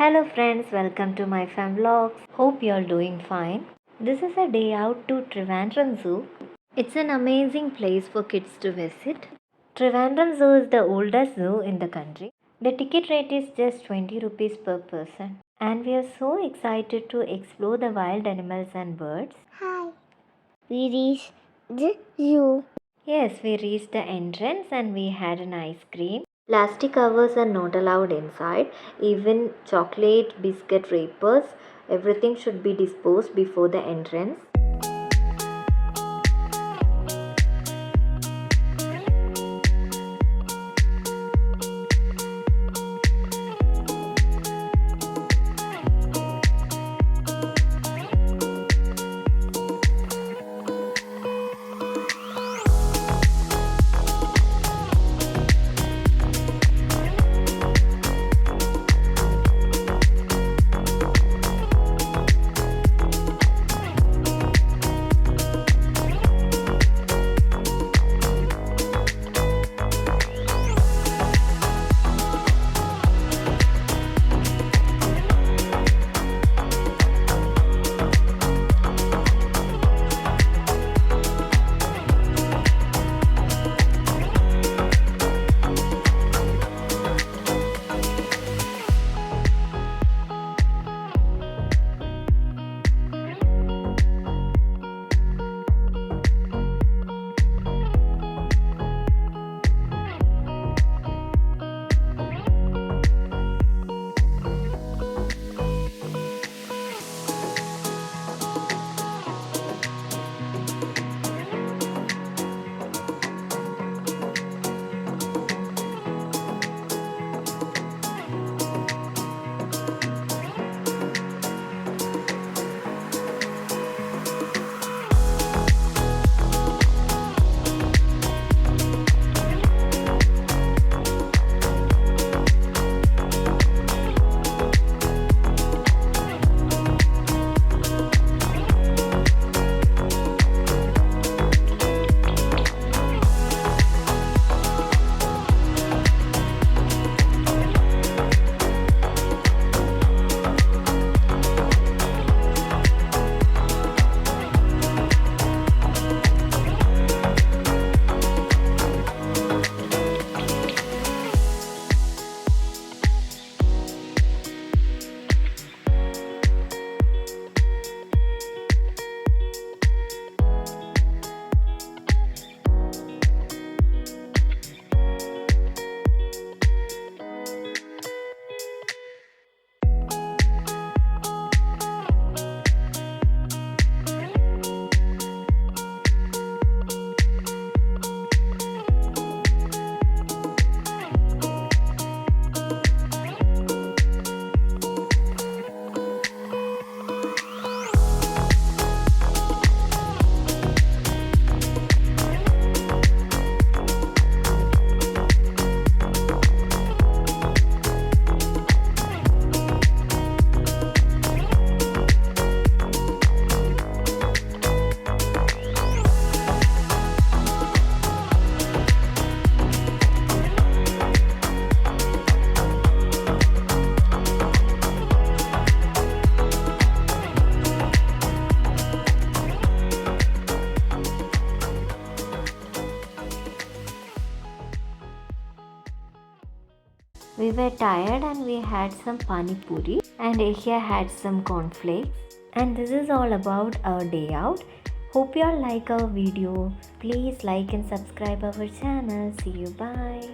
Hello friends, welcome to my fam vlogs. Hope you're doing fine. This is a day out to Trivandrum Zoo. It's an amazing place for kids to visit. Trivandrum Zoo is the oldest zoo in the country. The ticket rate is just 20 rupees per person. And we are so excited to explore the wild animals and birds. Hi, we reached the zoo. Yes, we reached the entrance and we had an ice cream. Plastic covers are not allowed inside. Even chocolate, biscuit wrappers, everything should be disposed before the entrance. We were tired and we had some pani puri and Yahya had some cornflakes. And this is all about our day out. Hope you all like our video. Please like and subscribe our channel. See you, bye.